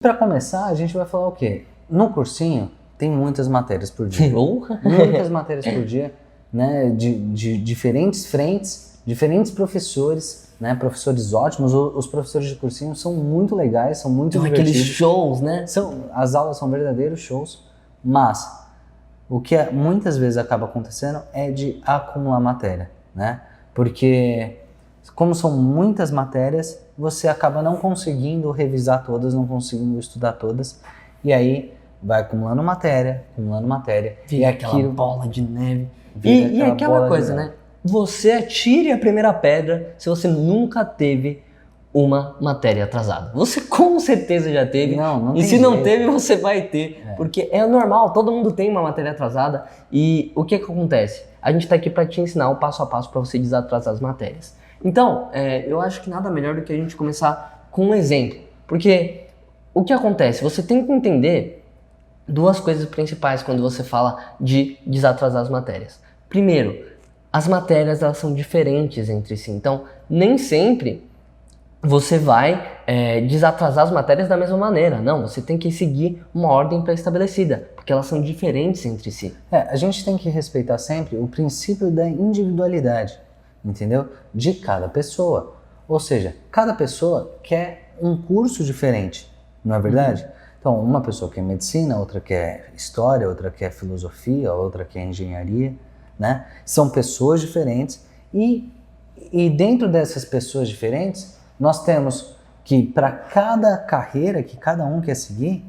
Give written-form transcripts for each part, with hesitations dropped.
Para começar, a gente vai falar o quê? No cursinho tem muitas matérias por dia. Muitas matérias por dia, né? De diferentes frentes, diferentes professores, né? Professores ótimos. Os professores de cursinho são muito legais, são muito divertidos. Aqueles shows, né? As aulas são verdadeiros shows, mas o que muitas vezes acaba acontecendo é de acumular matéria, né? Porque como são muitas matérias, você acaba não conseguindo revisar todas, não conseguindo estudar todas, e aí vai acumulando matéria, e aquela bola de neve. E aquela aquela coisa, né? Você atire a primeira pedra se você nunca teve uma matéria atrasada. Você com certeza já teve. Não e tem se jeito. não teve, você vai ter. Porque é normal, todo mundo tem uma matéria atrasada. E o que acontece? A gente está aqui para te ensinar o passo a passo para você desatrasar as matérias. Então, eu acho que nada melhor do que a gente começar com um exemplo. Porque o que acontece? Você tem que entender duas coisas principais quando você fala de desatrasar as matérias. Primeiro, as matérias elas são diferentes entre si. Então, nem sempre você vai desatrasar as matérias da mesma maneira. Não, você tem que seguir uma ordem pré-estabelecida, porque elas são diferentes entre si. A gente tem que respeitar sempre o princípio da individualidade, entendeu? De cada pessoa. Ou seja, cada pessoa quer um curso diferente, não é verdade? Então, uma pessoa quer medicina, outra quer história, outra quer filosofia, outra quer engenharia, né? São pessoas diferentes e dentro dessas pessoas diferentes, nós temos que para cada carreira que cada um quer seguir,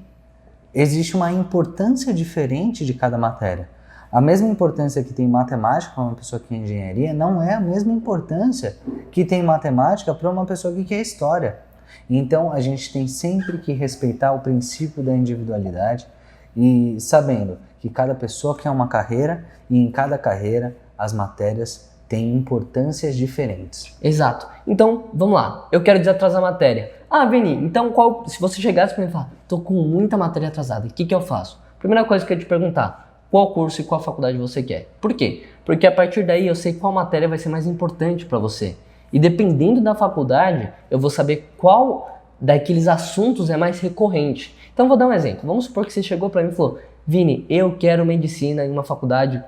existe uma importância diferente de cada matéria. A mesma importância que tem matemática para uma pessoa que quer engenharia não é a mesma importância que tem matemática para uma pessoa que quer história. Então, a gente tem sempre que respeitar o princípio da individualidade e sabendo que cada pessoa quer uma carreira e em cada carreira as matérias têm importâncias diferentes. Exato. Então, vamos lá. Eu quero desatrasar a matéria. Ah, Vini, então se você chegasse para mim e falar, tô com muita matéria atrasada, o que eu faço? Primeira coisa que eu ia te perguntar, qual curso e qual faculdade você quer? Por quê? Porque a partir daí eu sei qual matéria vai ser mais importante para você. E dependendo da faculdade, eu vou saber qual daqueles assuntos é mais recorrente. Então vou dar um exemplo. Vamos supor que você chegou para mim e falou, Vini, eu quero medicina em uma faculdade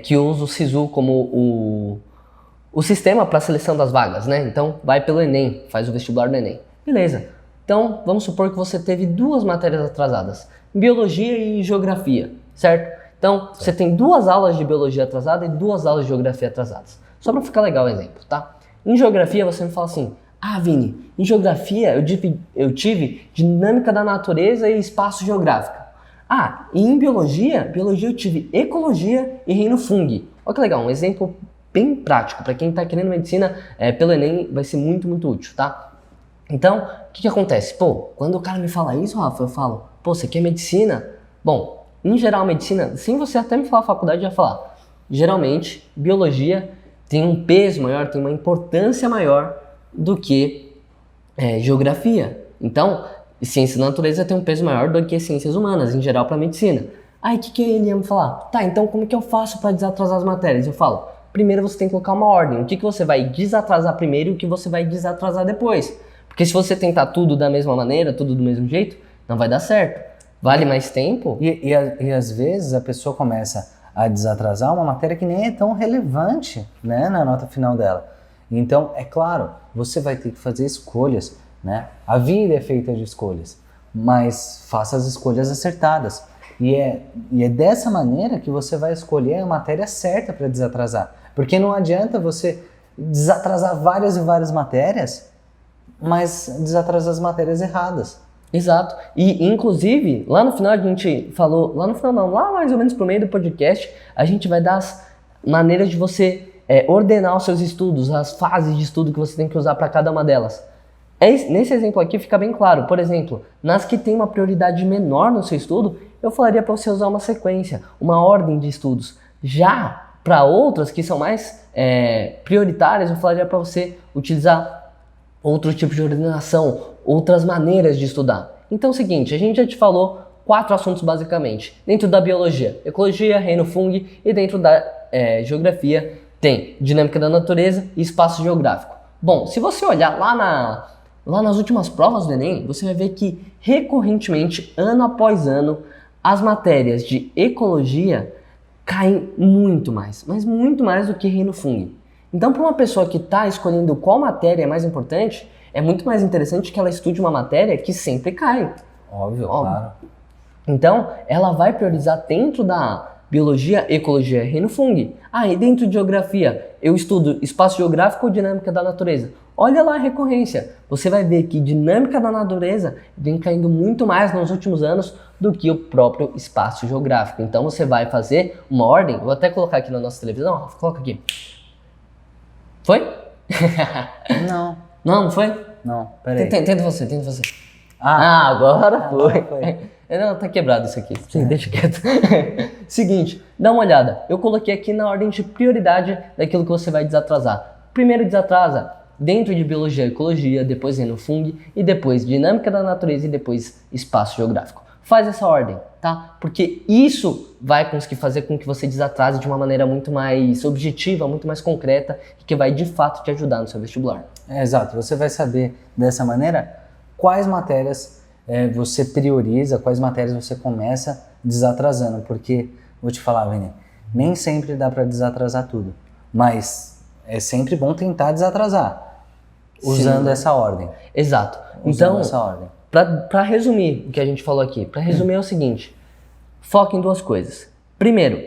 que usa o SISU como o sistema para seleção das vagas, né? Então vai pelo Enem, faz o vestibular do Enem. Beleza. Então vamos supor que você teve duas matérias atrasadas, biologia e geografia, certo? Então você tem duas aulas de biologia atrasada e duas aulas de geografia atrasadas. Só para ficar legal o exemplo, tá? Em geografia você me fala assim, ah Vini, em geografia eu tive dinâmica da natureza e espaço geográfico. Ah, e em biologia eu tive ecologia e reino fungi. Olha que legal, um exemplo bem prático. Para quem está querendo medicina, pelo Enem vai ser muito, muito útil, tá? Então, o que acontece? Pô, quando o cara me fala isso, Rafa, eu falo, pô, você quer medicina? Bom, em geral, medicina, sem você até me falar a faculdade, eu ia falar, geralmente, biologia tem um peso maior, tem uma importância maior do que geografia. Então, ciência da natureza tem um peso maior do que ciências humanas, em geral, para medicina. Aí, o que ele ia me falar? Tá, então como que eu faço para desatrasar as matérias? Eu falo, primeiro você tem que colocar uma ordem. O que você vai desatrasar primeiro e o que você vai desatrasar depois. Porque se você tentar tudo da mesma maneira, tudo do mesmo jeito, não vai dar certo. Vale mais tempo? E às vezes a pessoa começa a desatrasar uma matéria que nem é tão relevante, né, na nota final dela. Então, é claro, você vai ter que fazer escolhas, né? A vida é feita de escolhas, mas faça as escolhas acertadas. E é dessa maneira que você vai escolher a matéria certa para desatrasar. Porque não adianta você desatrasar várias e várias matérias, mas desatrasar as matérias erradas. Exato. E, inclusive, lá no final a gente falou... Lá no final não, lá mais ou menos pro meio do podcast, a gente vai dar as maneiras de você ordenar os seus estudos, as fases de estudo que você tem que usar para cada uma delas. Nesse exemplo aqui fica bem claro. Por exemplo, nas que tem uma prioridade menor no seu estudo, eu falaria para você usar uma sequência, uma ordem de estudos. Já para outras que são mais prioritárias, eu falaria para você utilizar outro tipo de ordenação, outras maneiras de estudar. Então é o seguinte, a gente já te falou 4 assuntos basicamente. Dentro da biologia, ecologia, reino fungi, e dentro da geografia tem dinâmica da natureza e espaço geográfico. Bom, se você olhar lá lá nas últimas provas do Enem, você vai ver que recorrentemente, ano após ano, as matérias de ecologia caem muito mais, mas muito mais do que reino fungo. Então, para uma pessoa que está escolhendo qual matéria é mais importante, é muito mais interessante que ela estude uma matéria que sempre cai. Óbvio, claro. Então, ela vai priorizar dentro da biologia, ecologia, reino fungo. Ah, e dentro de geografia, eu estudo espaço geográfico ou dinâmica da natureza. Olha lá a recorrência. Você vai ver que dinâmica da natureza vem caindo muito mais nos últimos anos do que o próprio espaço geográfico. Então, você vai fazer uma ordem. Vou até colocar aqui na nossa televisão. Rafa, coloca aqui. Foi? Não. Não foi? Não, peraí. Tenta você. Agora foi. Não, tá quebrado isso aqui. Sim, deixa quieto. Seguinte, dá uma olhada. Eu coloquei aqui na ordem de prioridade daquilo que você vai desatrasar. Primeiro desatrasa dentro de biologia e ecologia, depois reino fungo e depois dinâmica da natureza e depois espaço geográfico. Faz essa ordem, tá? Porque isso vai conseguir fazer com que você desatrase de uma maneira muito mais objetiva, muito mais concreta e que vai de fato te ajudar no seu vestibular. Exato, você vai saber dessa maneira quais matérias você prioriza, quais matérias você começa desatrasando, porque, vou te falar, Vini, nem sempre dá para desatrasar tudo, mas é sempre bom tentar desatrasar, usando essa ordem. Exato. Então, para resumir o que a gente falou aqui, para resumir é o seguinte, foca em duas coisas. Primeiro,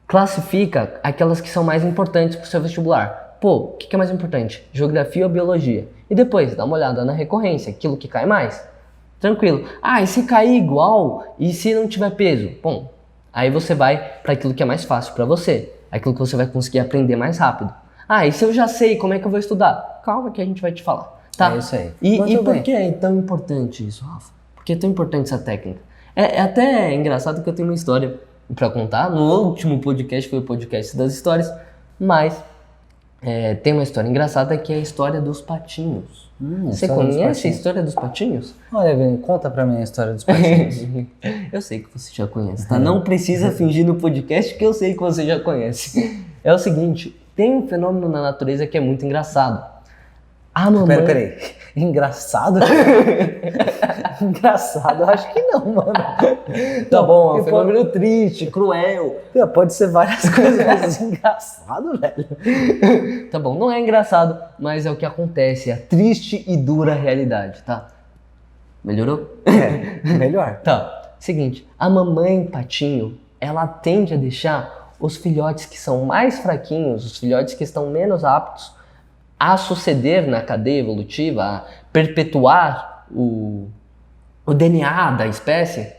classifica aquelas que são mais importantes para o seu vestibular. Pô, o que é mais importante? Geografia ou biologia? E depois, dá uma olhada na recorrência, aquilo que cai mais. Tranquilo. Ah, e se cair igual? E se não tiver peso? Bom, aí você vai para aquilo que é mais fácil para você. Aquilo que você vai conseguir aprender mais rápido. Ah, e se eu já sei, como é que eu vou estudar? Calma que a gente vai te falar. Tá? É isso aí. E por que é tão importante isso, Rafa? Por que é tão importante essa técnica? É até engraçado que eu tenho uma história para contar. No último podcast foi o podcast das histórias, mas tem uma história engraçada que é a história dos patinhos. Você conhece a história dos patinhos? Olha, Vini, conta pra mim a história dos patinhos. Eu sei que você já conhece, tá? Não precisa fingir no podcast que eu sei que você já conhece. É o seguinte, tem um fenômeno na natureza que é muito engraçado. A mamãe... Peraí. Engraçado? Engraçado? Eu acho que não, mano. Tá bom, é um fenômeno triste, cruel. Pode ser várias coisas, mas engraçado, velho. Tá bom, não é engraçado, mas é o que acontece, é a triste e dura realidade, tá? Melhorou? Melhor. Tá, seguinte, a mamãe patinho, ela tende a deixar os filhotes que são mais fraquinhos, os filhotes que estão menos aptos a suceder na cadeia evolutiva, a perpetuar o DNA da espécie,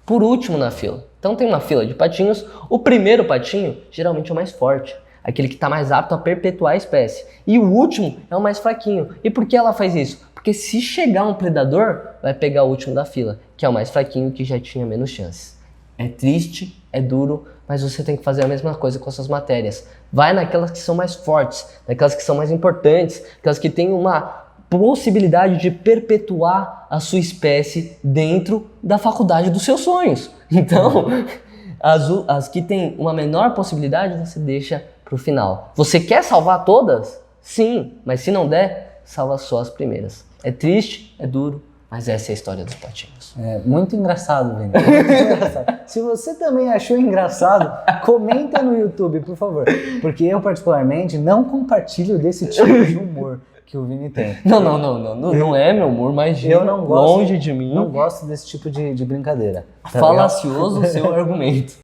por último na fila. Então tem uma fila de patinhos, o primeiro patinho geralmente é o mais forte, aquele que está mais apto a perpetuar a espécie. E o último é o mais fraquinho. E por que ela faz isso? Porque se chegar um predador, vai pegar o último da fila, que é o mais fraquinho, que já tinha menos chances. É triste, é duro, mas você tem que fazer a mesma coisa com essas matérias. Vai naquelas que são mais fortes, naquelas que são mais importantes, aquelas que têm uma possibilidade de perpetuar a sua espécie dentro da faculdade dos seus sonhos. Então, as que têm uma menor possibilidade, você deixa para o final. Você quer salvar todas? Sim, mas se não der, salva só as primeiras. É triste, é duro, mas essa é a história dos patinhos. É muito engraçado, Vini. Muito engraçado. Se você também achou engraçado, comenta no YouTube, por favor. Porque eu, particularmente, não compartilho desse tipo de humor que o Vini tem. Não é meu humor, mas eu não gosto, longe de mim. Não gosto desse tipo de brincadeira. Tá falacioso o seu argumento.